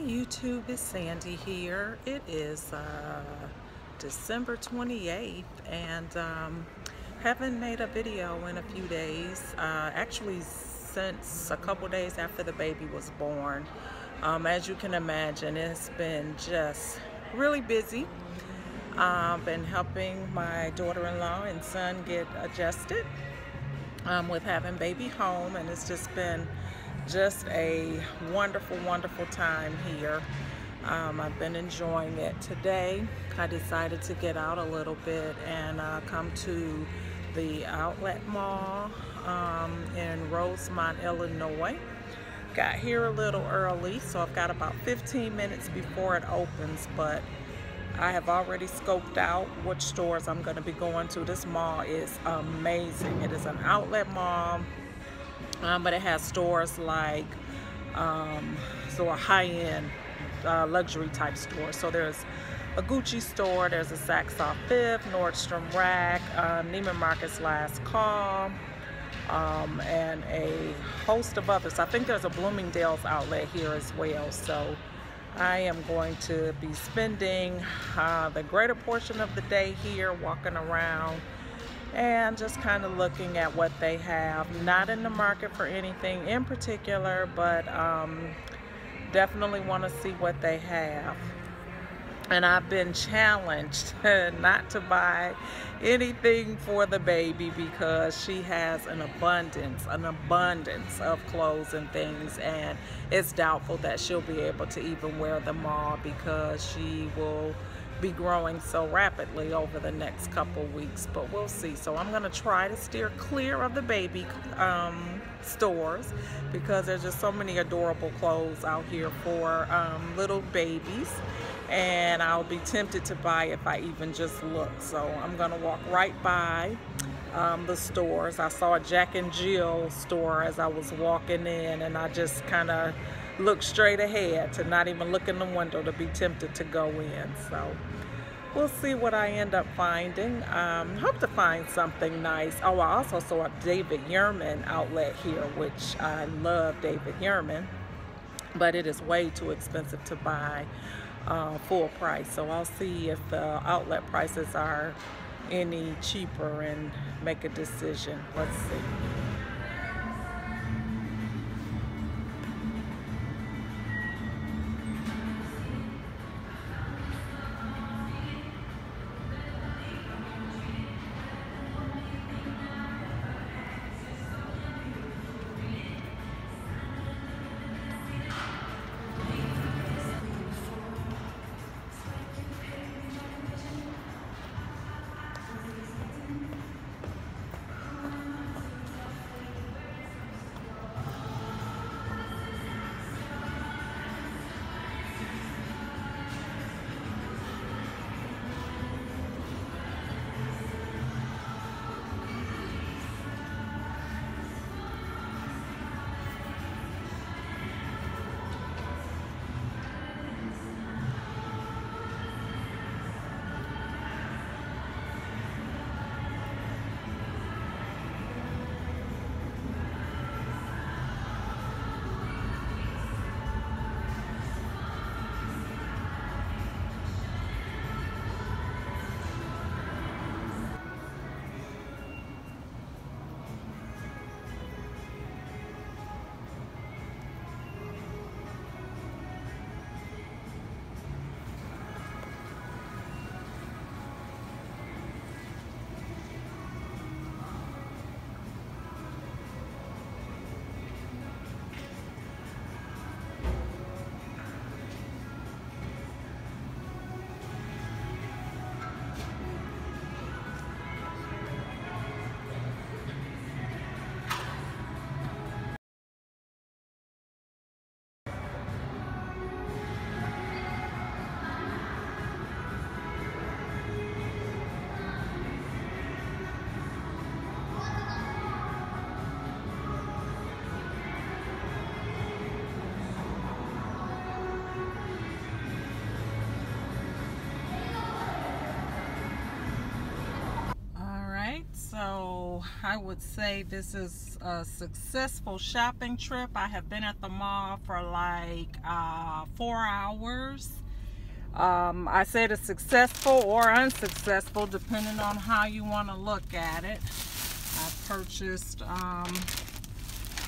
YouTube, it's Sandy here. It is December 28th and haven't made a video in a few days, actually since a couple days after the baby was born. As you can imagine, it's been just really busy. Been helping my daughter-in-law and son get adjusted with having baby home, and it's just been a wonderful time here. I've been enjoying it. Today I decided to get out a little bit and come to the outlet mall in Rosemont, Illinois. Got here a little early, so I've got about 15 minutes before it opens, but I have already scoped out which stores I'm going to be going to. This mall is amazing. It is an outlet mall, but it has stores like so a high-end luxury type store. So there's a Gucci store, there's a Saks Off 5th, Nordstrom Rack, Neiman Marcus Last Call, and a host of others. I think there's a Bloomingdale's outlet here as well. So I am going to be spending the greater portion of the day here walking around and just kind of looking at what they have. Not in the market for anything in particular, but definitely want to see what they have. And I've been challenged not to buy anything for the baby because she has an abundance of clothes and things, and it's doubtful that she'll be able to even wear them all because she will be growing so rapidly over the next couple weeks, but we'll see. So I'm going to try to steer clear of the baby stores because there's just so many adorable clothes out here for little babies, and I'll be tempted to buy if I even just look. So I'm going to walk right by the stores. I saw a Jack and Jill store as I was walking in, and I just kind of look straight ahead to not even look in the window to be tempted to go in. So we'll see what I end up finding. Hope to find something nice. Oh, I also saw a David Yurman outlet here, which I love David Yurman, but it is way too expensive to buy full price. So I'll see if the outlet prices are any cheaper and make a decision. Let's see. So I would say this is a successful shopping trip. I have been at the mall for like 4 hours. I said it's successful or unsuccessful depending on how you want to look at it. I purchased a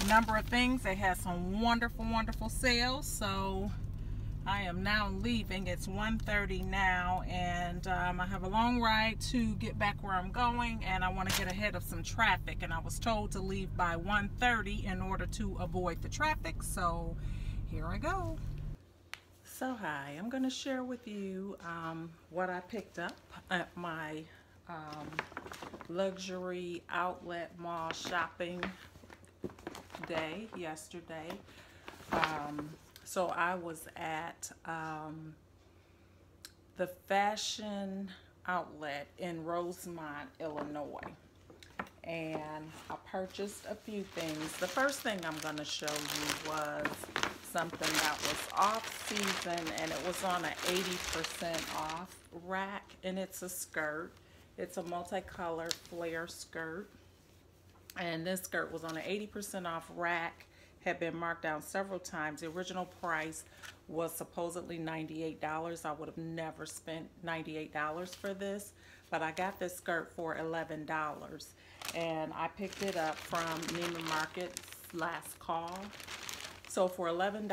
number of things. They had some wonderful sales, so I am now leaving. It's 1:30 now, and I have a long ride to get back where I'm going, and I want to get ahead of some traffic, and I was told to leave by 1:30 in order to avoid the traffic, so here I go. So hi, I'm going to share with you what I picked up at my luxury outlet mall shopping day yesterday. So I was at the fashion outlet in Rosemont, Illinois, and I purchased a few things. The first thing I'm going to show you was something that was off season, and it was on an 80% off rack, and it's a skirt. It's a multicolored flare skirt, and this skirt was on an 80% off rack, had been marked down several times. The original price was supposedly $98. I would have never spent $98 for this, but I got this skirt for $11, and I picked it up from Neiman Marcus last call. So for $11,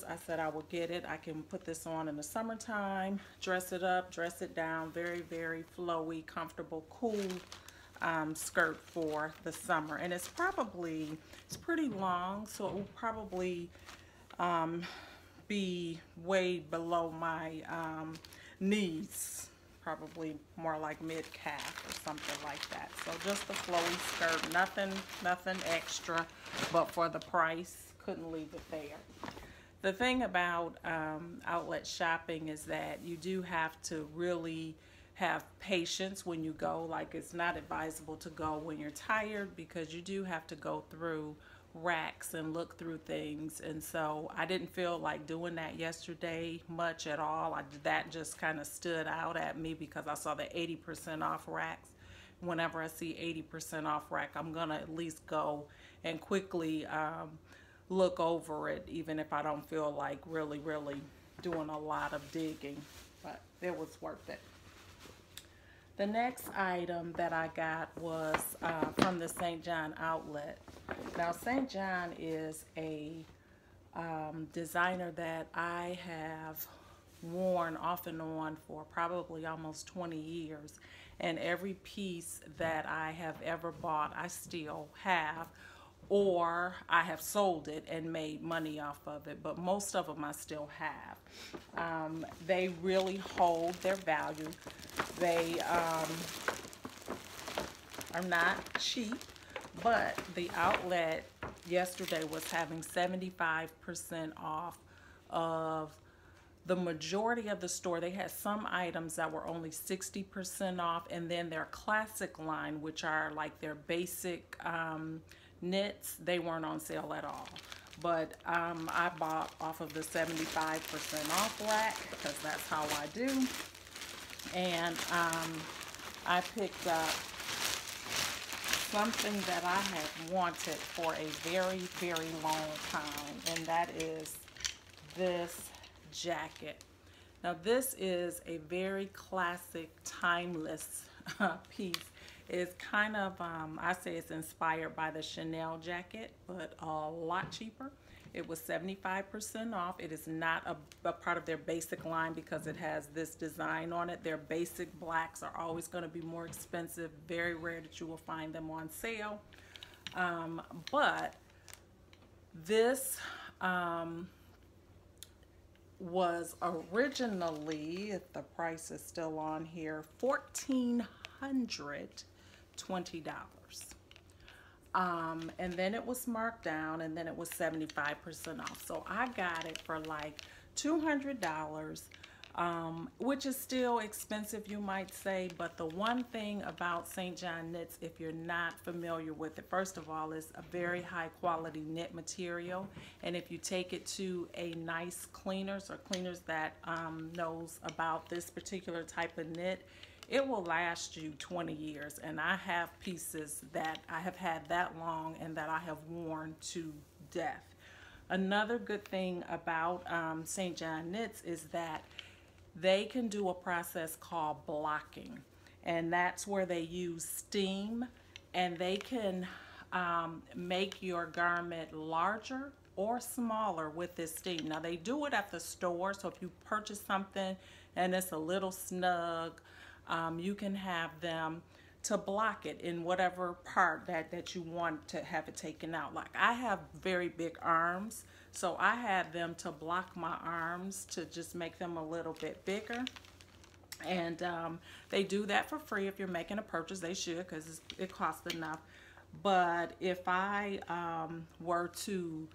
I said I will get it. I can put this on in the summertime, dress it up, dress it down. Very flowy, comfortable, cool skirt for the summer. And it's pretty long, so it will probably be way below my knees. Probably more like mid-calf or something like that. So just a flowy skirt, nothing extra, but for the price, couldn't leave it there. The thing about outlet shopping is that you do have to really have patience when you go. Like, it's not advisable to go when you're tired, because you do have to go through racks and look through things, and so I didn't feel like doing that yesterday much at all. That just kind of stood out at me because I saw the 80% off racks. Whenever I see 80% off rack, I'm gonna at least go and quickly look over it, even if I don't feel like really doing a lot of digging, but it was worth it. The next item that I got was from the St. John outlet. Now, St. John is a designer that I have worn off and on for probably almost 20 years, and every piece that I have ever bought I still have, or I have sold it and made money off of it, but most of them I still have. They really hold their value. They are not cheap, but the outlet yesterday was having 75% off of the majority of the store. They had some items that were only 60% off, and then their classic line, which are like their basic knits, they weren't on sale at all. But I bought off of the 75% off rack because that's how I do. And I picked up something that I have wanted for a very long time, and that is this jacket. Now, this is a very classic, timeless piece. It's kind of, I say it's inspired by the Chanel jacket, but a lot cheaper. It was 75% off. It is not a part of their basic line because it has this design on it. Their basic blacks are always going to be more expensive. Very rare that you will find them on sale. But this was originally, if the price is still on here, $1,420. And then it was marked down, and then it was 75% off. So I got it for like $200, which is still expensive, you might say. But the one thing about St. John knits, if you're not familiar with it, first of all, it's a very high quality knit material. And if you take it to a nice cleaners or cleaners that knows about this particular type of knit, it will last you 20 years. And I have pieces that I have had that long and that I have worn to death. Another good thing about St. John Knits is that they can do a process called blocking, and that's where they use steam, and they can make your garment larger or smaller with this steam. Now they do it at the store, so if you purchase something and it's a little snug, you can have them to block it in whatever part that you want to have it taken out. Like I have very big arms, so I had them to block my arms to just make them a little bit bigger. And they do that for free if you're making a purchase. They should, because it costs enough. But if I were to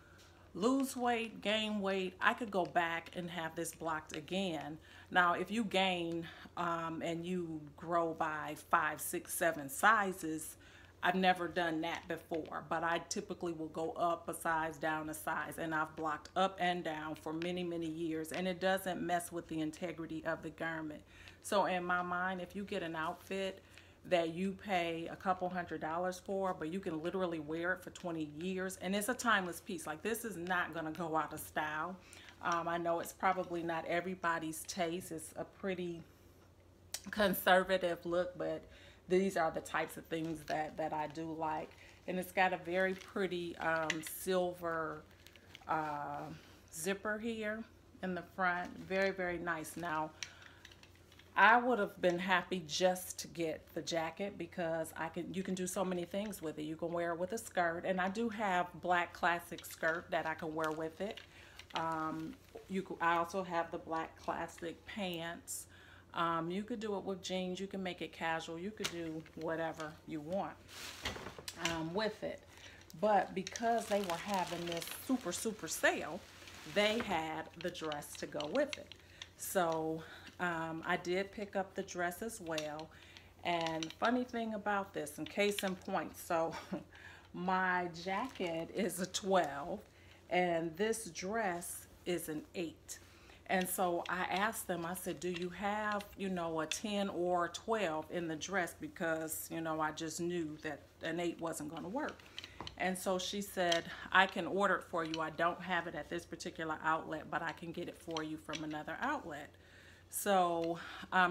lose weight, gain weight, I could go back and have this blocked again. Now, if you gain and you grow by 5, 6, 7 sizes, I've never done that before, but I typically will go up a size, down a size, and I've blocked up and down for many, many years, and it doesn't mess with the integrity of the garment. So in my mind, if you get an outfit that you pay a couple $100s for, but you can literally wear it for 20 years, and it's a timeless piece. Like, this is not gonna go out of style. I know it's probably not everybody's taste. It's a pretty conservative look, but these are the types of things that I do like. And it's got a very pretty silver zipper here in the front. Very, very nice. Now, I would have been happy just to get the jacket because you can do so many things with it. You can wear it with a skirt, and I do have black classic skirt that I can wear with it. I also have the black classic pants. You could do it with jeans. You can make it casual. You could do whatever you want with it. But because they were having this super, super sale, they had the dress to go with it. So I did pick up the dress as well. And funny thing about this, in case in point, so my jacket is a 12 and this dress is an 8. And so I asked them, I said, do you have, you know, a 10 or a 12 in the dress? Because, you know, I just knew that an 8 wasn't going to work. And so she said, I can order it for you. I don't have it at this particular outlet, but I can get it for you from another outlet. So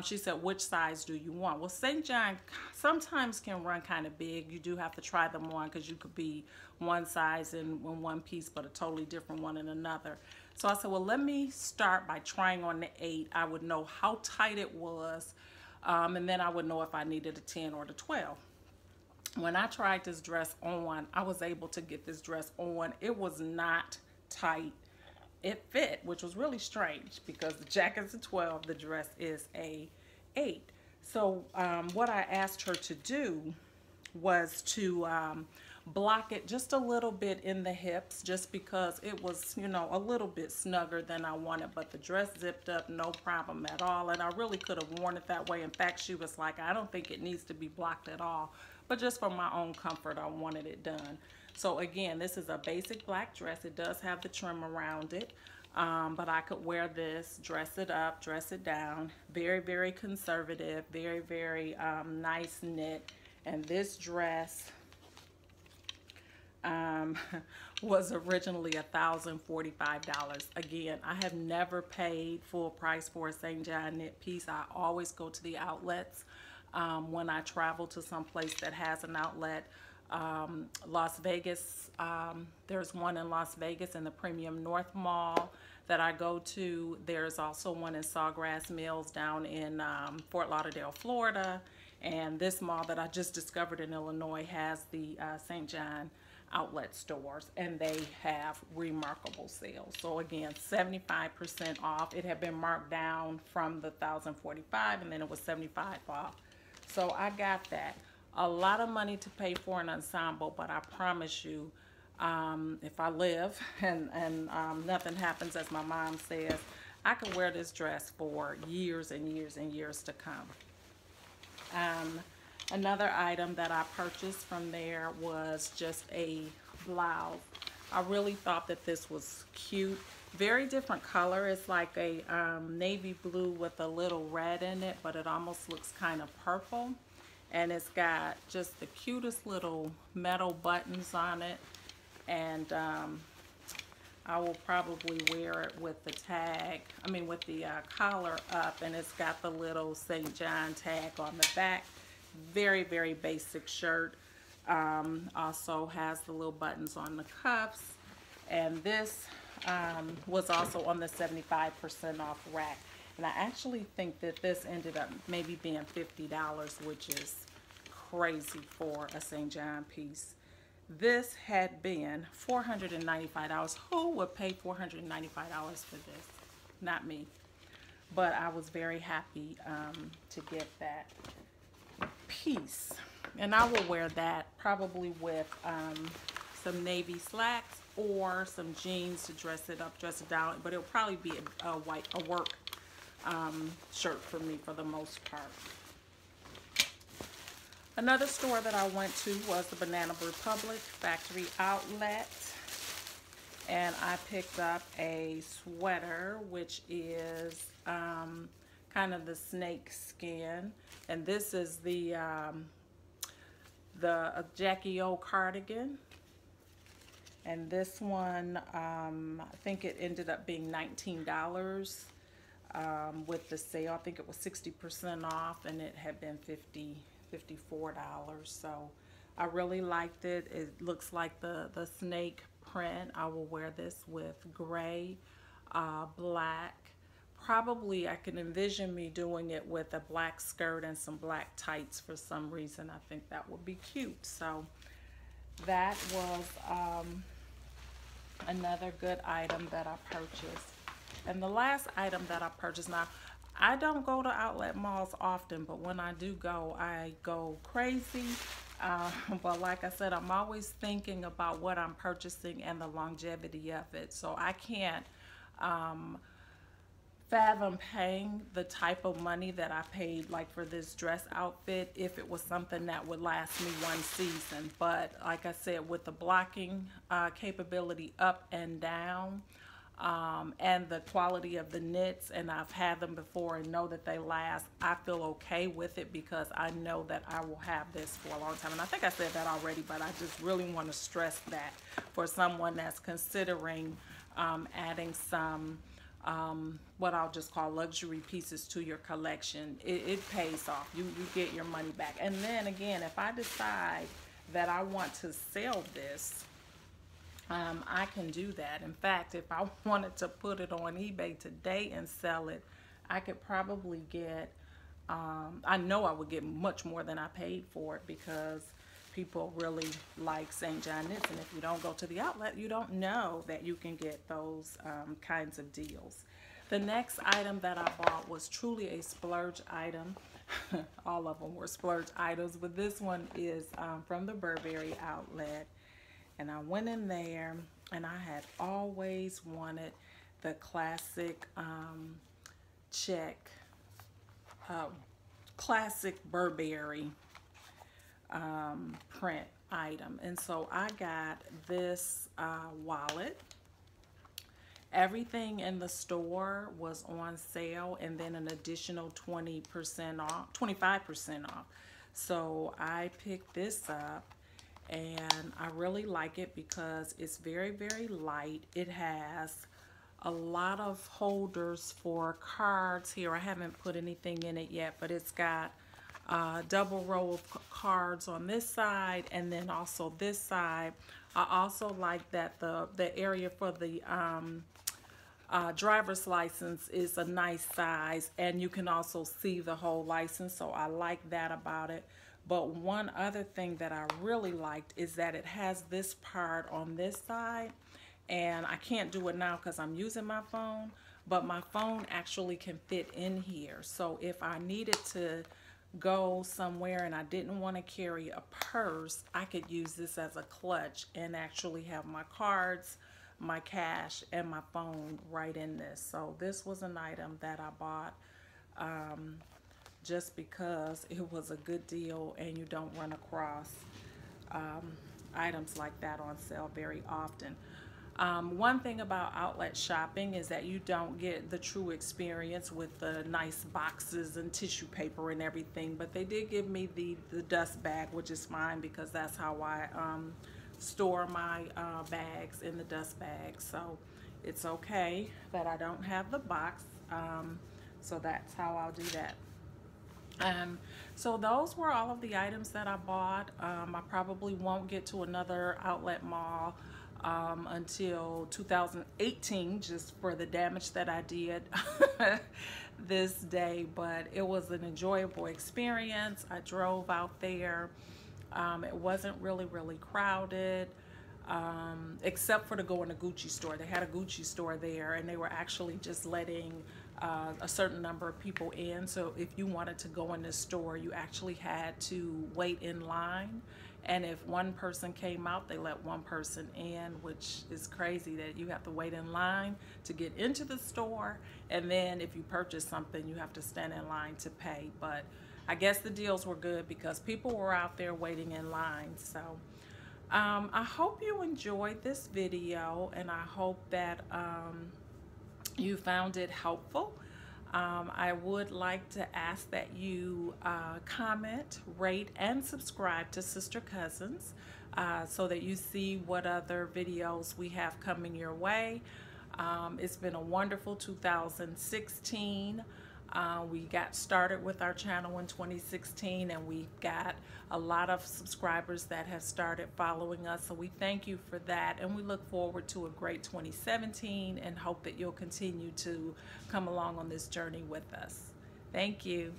she said, which size do you want? Well, St. John sometimes can run kind of big. You do have to try them on because you could be one size in one piece, but a totally different one in another. So I said, well, let me start by trying on the 8. I would know how tight it was, and then I would know if I needed a 10 or the 12. When I tried this dress on, I was able to get this dress on. It was not tight. It fit, which was really strange because the jacket's a 12, the dress is a 8. So what I asked her to do was to block it just a little bit in the hips, just because it was, you know, a little bit snugger than I wanted, but the dress zipped up no problem at all, and I really could have worn it that way. In fact, she was like, I don't think it needs to be blocked at all, but just for my own comfort, I wanted it done. So again, this is a basic black dress. It does have the trim around it, but I could wear this, dress it up, dress it down. Very, very conservative, very, very nice knit. And this dress was originally $1,045. Again, I have never paid full price for a St. John knit piece. I always go to the outlets when I travel to some place that has an outlet. Las Vegas, there's one in Las Vegas in the Premium North Mall that I go to. There's also one in Sawgrass Mills down in Fort Lauderdale, Florida. And this mall that I just discovered in Illinois has the St. John outlet stores, and they have remarkable sales. So again, 75% off. It had been marked down from the $1,045, and then it was 75 off. So I got that. A lot of money to pay for an ensemble, but I promise you, if I live and nothing happens, as my mom says, I could wear this dress for years and years and years to come. Another item that I purchased from there was just a blouse. I really thought that this was cute. Very different color. It's like a navy blue with a little red in it, but it almost looks kind of purple. And it's got just the cutest little metal buttons on it. And I will probably wear it with the tag, with the collar up, and it's got the little St. John tag on the back. Very, very basic shirt. Also has the little buttons on the cuffs. And this was also on the 75% off rack. And I actually think that this ended up maybe being $50, which is crazy for a St. John piece. This had been $495. Who would pay $495 for this? Not me. But I was very happy to get that piece. And I will wear that probably with some navy slacks or some jeans to dress it up, dress it down. But it'll probably be a work shirt for me for the most part. Another store that I went to was the Banana Republic Factory Outlet, and I picked up a sweater, which is kind of the snake skin, and this is the Jackie O cardigan, and this one I think it ended up being $19 with the sale. I think it was 60% off, and it had been $54. So I really liked it. It looks like the snake print. I will wear this with gray, black. Probably I can envision me doing it with a black skirt and some black tights for some reason. I think that would be cute. So that was another good item that I purchased. And the last item that I purchased, now I don't go to outlet malls often, but when I do go, I go crazy. But like I said, I'm always thinking about what I'm purchasing and the longevity of it. So I can't fathom paying the type of money that I paid like for this dress outfit if it was something that would last me one season. But like I said, with the blocking capability up and down, and the quality of the knits, and I've had them before and know that they last, I feel okay with it because I know that I will have this for a long time. And I think I said that already, but I just really want to stress that for someone that's considering adding some what I'll just call luxury pieces to your collection. It pays off. You get your money back. And then again, if I decide that I want to sell this, I can do that. In fact, if I wanted to put it on eBay today and sell it, I could probably get, I know I would get much more than I paid for it because people really like St. John knits. And if you don't go to the outlet, you don't know that you can get those kinds of deals. The next item that I bought was truly a splurge item. All of them were splurge items, but this one is from the Burberry outlet. And I went in there, and I had always wanted the classic classic Burberry print item. And so I got this wallet. Everything in the store was on sale, and then an additional 20% off, 25% off. So I picked this up. And I really like it because it's very, very light. It has a lot of holders for cards here. I haven't put anything in it yet, but it's got a double row of cards on this side and then also this side. I also like that the area for the driver's license is a nice size, and you can also see the whole license, so I like that about it. But one other thing that I really liked is that it has this part on this side, and I can't do it now because I'm using my phone, but my phone actually can fit in here. So if I needed to go somewhere and I didn't want to carry a purse, I could use this as a clutch and actually have my cards, my cash, and my phone right in this. So this was an item that I bought just because it was a good deal, and you don't run across items like that on sale very often. One thing about outlet shopping is that you don't get the true experience with the nice boxes and tissue paper and everything, but they did give me the dust bag, which is fine because that's how I store my bags, in the dust bag. So it's okay that I don't have the box. So that's how I'll do that. So those were all of the items that I bought. I probably won't get to another outlet mall until 2018, just for the damage that I did this day, but it was an enjoyable experience. I drove out there. It wasn't really crowded, except for to go in a Gucci store. They had a Gucci store there, and they were actually just letting a certain number of people in. So if you wanted to go in this store, you actually had to wait in line. And if one person came out, they let one person in, which is crazy that you have to wait in line to get into the store. And then if you purchase something, you have to stand in line to pay. But I guess the deals were good because people were out there waiting in line. So I hope you enjoyed this video, and I hope that you found it helpful. I would like to ask that you comment, rate, and subscribe to Sister Cousins so that you see what other videos we have coming your way. It's been a wonderful 2016. We got started with our channel in 2016, and we got a lot of subscribers that have started following us, so we thank you for that, and we look forward to a great 2017 and hope that you'll continue to come along on this journey with us. Thank you.